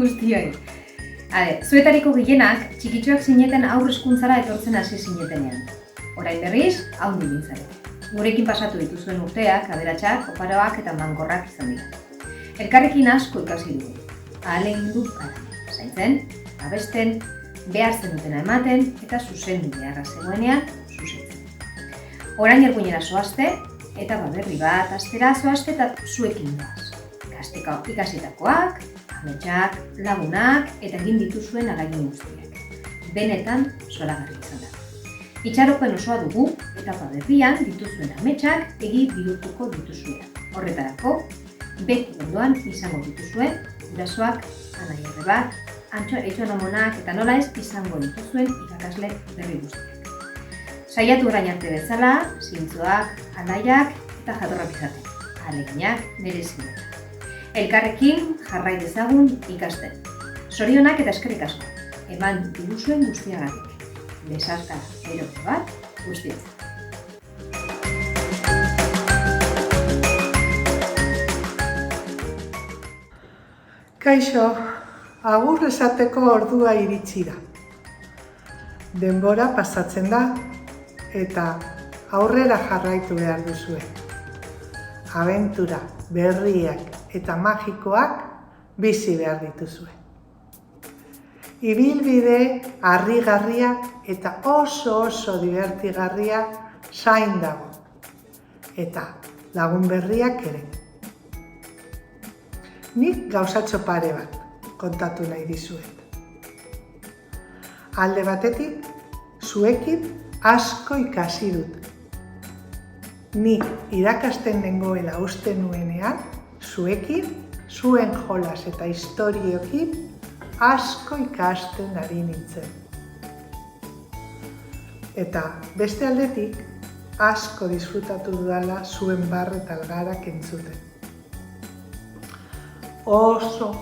guztioi. Zuetariko gehienak txikitxoak zineten aurre hezkuntzara etortzen hasi zinetenean. Orain berriz, haundi bintzarete. Gurekin pasatu dituzuen urteak, aberatsak, oparoak eta mankorrak izan dira. Elkarrekin asko ikasi dugu. Ahalegindu gara. Zaintzen, abesten, behar zenutena ematen eta zuzendu beharra zegoenean zuzentzen. Orain erguinera zoazte eta berri bat astera zoazte eta zuekin doaz. Ikasitakoak, ametsak, lagunak eta egin dituzuen ahalegin guztiak. Benetan zoragarri izan da. Itxaropen osoa dugu eta berrian dituzuen ametsak egi bihurtuko dituzuela. Horretarako, beti ondoan izango dituzuen gurasoak, anai bat, etxonomonak eta nola ez izango dituzuen irakasle berri guztiak. Saiatu orain arte bezala, zintzoak, anaiak eta jatorrak izaten. Ahaleginak mereziak. Elkarrekin jarrai dezagun ikasten. Zorionak eta eskerrik asko. Eman diguzuen guztiagatik. Besarka erote bat guztiak. Kaixo, agur esateko ordua iritsi da. Denbora pasatzen da eta aurrera jarraitu behar duzue. Abentura, berriak eta magikoak bizi behar dituzue. Ibilbide harrigarria eta oso divertigarria zain dago. Eta lagun berriak ere. Nik gauzatxo pare bat kontatu nahi dizuet. Alde batetik, zuekin asko ikasi dut. Nik irakasten nengoela uste nuenean, zuekin, zuen jolas eta historiokin asko ikasten ari nintzen. Eta beste aldetik, asko disfrutatu dudala zuen barre eta algarak entzuten. Oso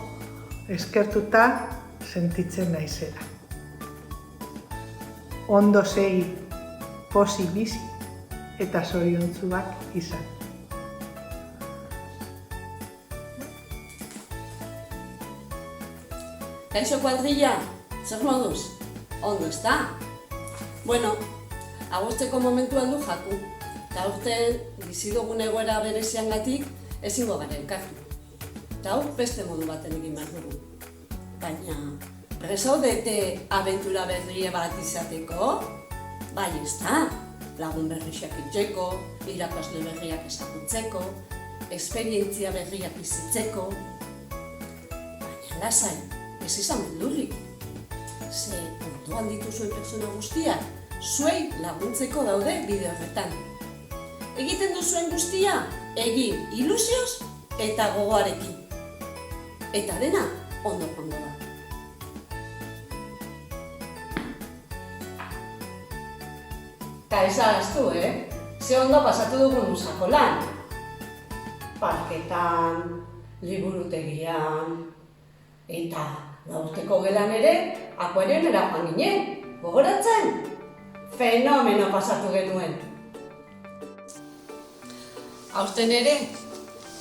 eskertuta sentitzen naizela. Ondo segi, pozik bizi eta zoriontsuak izan. Kaixo kuadrilla, zer moduz? Ondo, ezta? Bueno, agurtzeko momentuan du jaku. Eta aurten bizi dugun egoera bereziangatik ezingo gara elkartu. Eta hau beste modu baten egin behar dugu. Baina, presaudete abentura berria bat izateko? Bai, ezta? Lagun berriak itxeko, irakasle berriak ezagutzeko, esperientzia berriak bizitzeko. Baina lasai, ez izan beldurrik. Ze kontuan dituzuen pertsona guztiak, zuei laguntzeko daude bide horretan. Egiten duzuen guztia, egin ilusioz eta gogoarekin. Eta dena ondo joango da. Eta ez ahaztu, Ze ondo pasatu dugun usako lan. Parketan, liburutegian, eta gaurteko gelan ere, akuarionera joan ginen, gogoratzen? Fenomeno pasatu genuen. Aurten ere,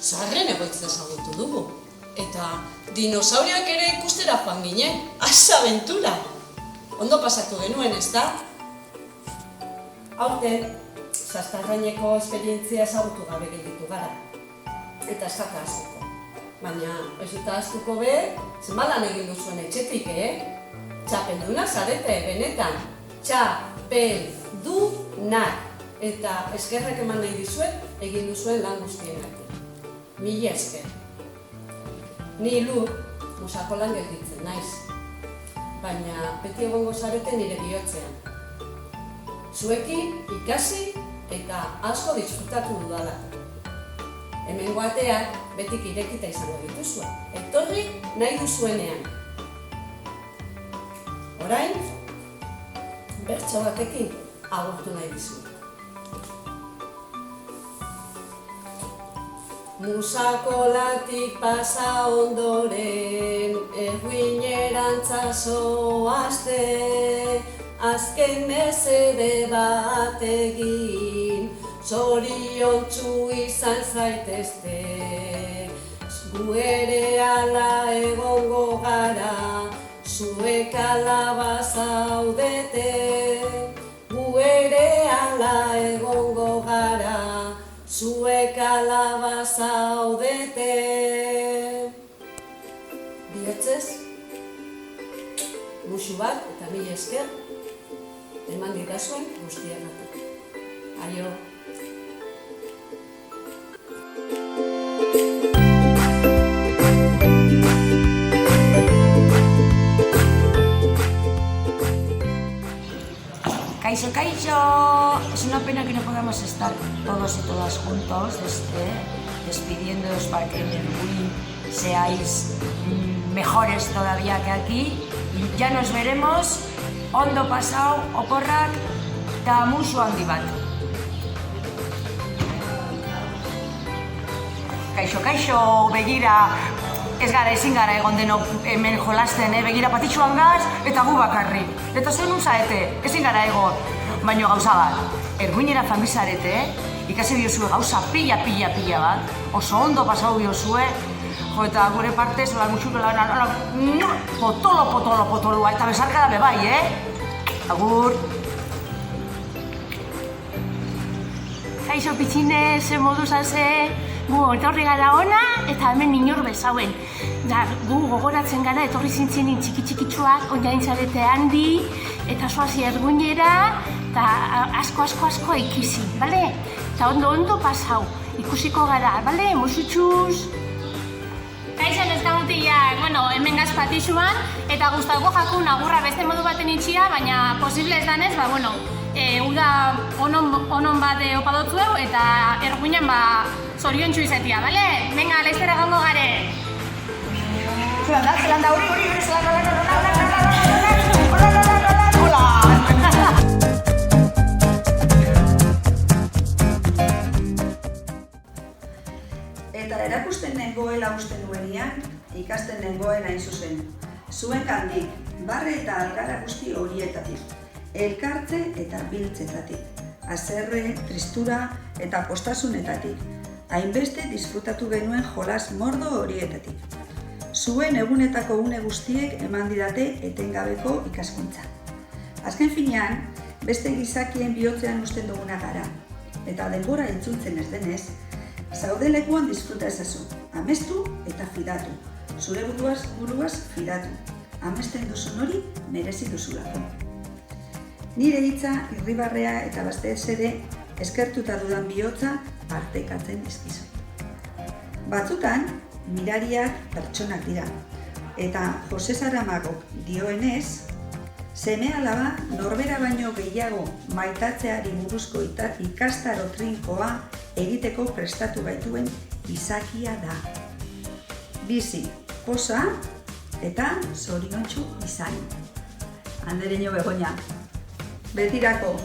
zaharren egoitza ezagutu dugu. Eta dinosaurioak ere ikustera joan ginen, abentura! Ondo pasatu genuen, ezta? Aurten, Zastarraineko esperientzia ezagutu gabe gelditu gara. Eta ez daka azuko. Baina ez dut ahaztuko be, zenbalan egin duzuen etxetik, Txapeldunak zarete, benetan. Txapeldunak. Eta eskerrak eman nahi dizuet, egin duzuen lan guztienak. Mila esker. Ni Lur, musako lan gelditzen naiz. Baina beti egongo zarete nire bihotzean. Zuekin ikasi eta asko disfrutatu dudala. Hemengo ateak betik irekita izango dituzua. Etorri nahi duzuenean. Orain, bertso batekin agurtu nahi dizuet. Musakolatik pasa ondoren, erguinerantza zoazte, azken mesede bat egin, zoriontsu izan zaitezte. gu ere ala egongo gara, zuek ala bazaudete. Gu ere ala egongo gara, zuek ala bazaudete. Bihotzez, musu bat eta mila esker, eman didazuen guztiagatik. Aio! Kaixo, kaixo, es una pena que no podamos estar todos y todas juntos despidiéndoos para que en Erguin seáis mejores todavía que aquí. Y ya nos veremos, ondo pasao, oporrak, eta musu handi bat. Kaixo, kaixo, begira, ez gara ezin gara egon denok hemen jolasten, begira patitxuan gaz eta gu bakarri. Eta zuen zaete, ezin gara egon. Baina gauza bat, Erguinera famizarete, ikasi biozue gauza pila bat, oso ondo pasau biozue, jo eta gure partez, hola gutxuko potoloa, eta besarka da bebai, Agur! Kaixo pitxine, ze moduz haze, gu etorri gara ona eta hemen inor bezauen. Gu gogoratzen gara etorri zintzienin txiki-txikitsuak, ondain zarete handi, eta zoazi Erguinera, eta asko ikizi, bale? Eta ondo pasau, ikusiko gara, bale? Musutxuz! Kaixo neskamutilak, hemen gaz patixuan, eta gustauko jakun agurra beste modu baten itxia, baina posible ez danez, uda onon bat opadotzueu eta Erguinen zoriontsu izatea, bale? Venga, laiztera gongo gare! Zelanda, hori, Eta erakusten nengoela uste nuenian, ikasten nengoen hain zuzen. Zuen gandik, barre eta algara guzti horietatik, elkartze eta biltzetatik, haserre, tristura eta postasunetatik, hainbeste disfrutatu genuen jolas mordo horietatik. Zuen egunetako une guztiek eman didate etengabeko ikaskuntza. Azken finean, beste gizakien bihotzean usten duguna gara, eta denbora itzultzen ez denez, zaudelekuan disfruta ezazu, amestu eta fidatu, zure buruaz fidatu, amesten duzun hori merezi duzulako. Nire hitza, irribarrea eta batez ere eskertuta dudan bihotza partekatzen dizkizu. Batzutan, mirariak pertsonak dira, eta Jose Saramagok dioenez, seme-alaba norbera baino gehiago maitatzeari buruzko ikastaro trinkoa egiteko prestatu gaituen izakia da. Bizi, poza eta zoriontsu izan. Andereño Begoña, betirako!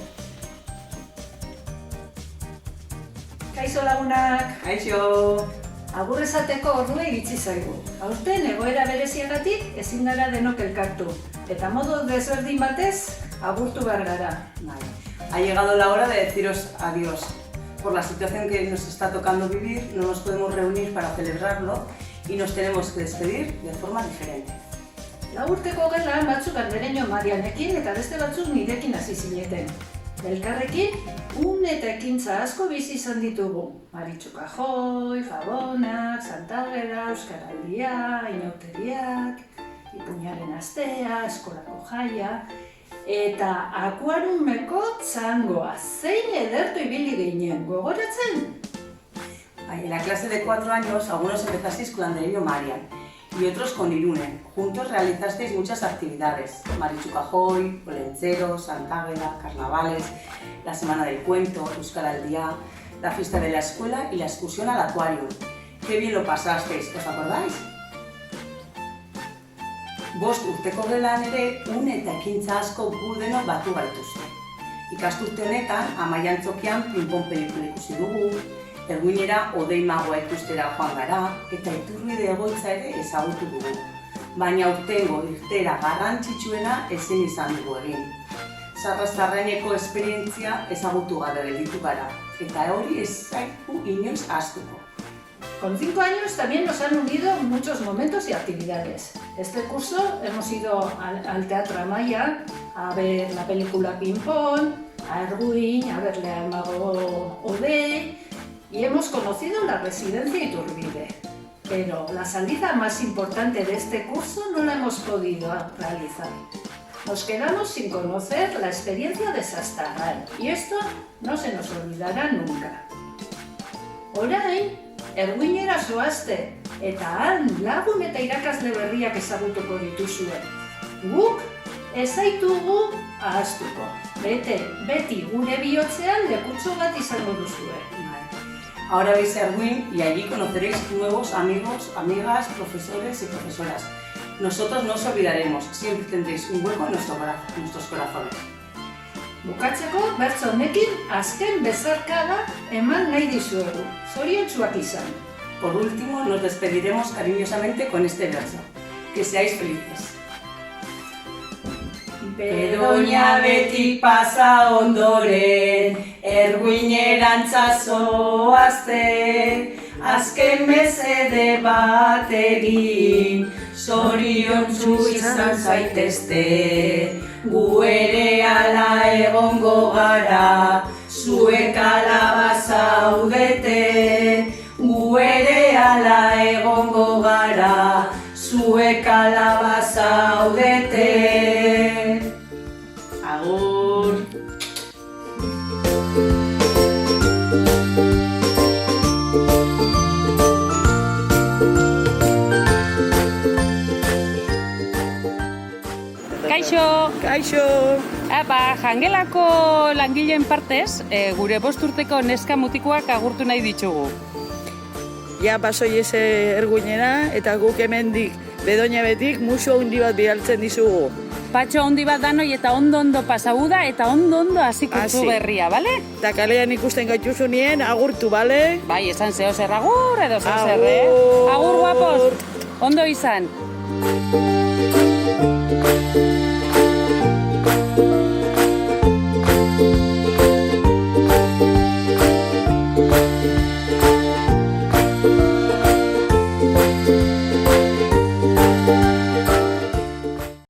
Kaixo lagunak! Kaixo! Agur esateko ordua iritsi zaigu. Aurten egoera bereziagatik ezin gara denok elkartu. Eta modu desberdin batez, agurtu behar gara. Ha llegado la hora de deciros adiós. Por la situación que nos está tocando vivir, no nos podemos reunir para celebrarlo y nos tenemos que despedir de forma diferente. Urteko gelan batzuk Andereño Marianekin eta beste batzuk nirekin hasi zineten. Elkarrekin, eta ekintza asko bizi izan ditugu. Maritxu Kajoi, Gabonak, Santageda, Euskaraldia, Inauteriak, Ipuñaren astea, eskolako jaia, eta akuarumeko txangoa. Zein edertu ibili ginen, gogoratzen? En la clase de 4 años, algunos empezasteis con Andereño Marian y otros con Irune. Juntos realizasteis muchas actividades. Maritxu Kajoi, Olentzero, Santageda, carnavales, la semana del cuento, Euskaraldia, la fiesta de la escuela y la excursión al acuario. ¡Qué bien lo pasasteis! ¿Os acordáis? Bost urteko gelan ere, eta ekintza asko gu denok batu gaituzte. Ikasturte honetan, Amaian Tzokian ping-pong pelikula ikusi dugu, Erguinera Odei Magoa ikustera joan gara, eta Iturbide egoitza ere ezagutu dugu. Baina urtengo irtera garrantzitsuena ezin izan dugu egin. Sarrazarraineko esperientzia ezagutu gabe gelditu gara, eta hori ez zaigu inoiz ahaztuko. con 5 años también nos han unido muchos momentos y actividades. Este curso hemos ido al Teatro Amaya a ver la película Ping Pong, a Erguin, a verle al mago Ode y hemos conocido la residencia Iturbide. Pero la salida más importante de este curso no la hemos podido realizar. Nos quedamos sin conocer la experiencia de Sastagal y esto no se nos olvidará nunca. Orain, Erguinera zoazte eta han lagun eta irakasle berriak ezagutuko dituzue. Guk ez zaitugu ahaztuko. Beti gure bihotzean lekutxo bat izango duzue. Ahora vais a Erguin y allí conoceréis nuevos amigos, amigas, profesores y profesoras. Nosotros no os olvidaremos, siempre tendréis un hueco en nuestros corazones. Bukatzeko, bertso honekin azken bezarkada eman nahi dizuegu. Zoriontsuak izan. Por último, nos despediremos cariñosamente con este verso. Que seáis felices. Bedoña beti pasa ondoren, Erguinerantza zoazte, azken mesede bat egin, zoriontsu izan zaitezte. Gu ere ala egongo gara, zuek ala bazaudete. Gu ere ala egongo gara, zuek ala bazaudete. Agur! Kaixo! Kaixo! Jangelako langileen partez, gure 5 urteko neska mutikoak agurtu nahi ditugu. Ja, pasoi eze Erguinera eta guk hemendik Bedoña betik musu handi bat bialtzen dizugu. Patxo handi bat danoi eta ondo pasau da eta ondo hasi kurtzu berria, bale? Eta kalean ikusten gaituzunien agurtu, bale? Bai, esan zeo zer agur edo zeo zer, Agur guapos! Ondo izan!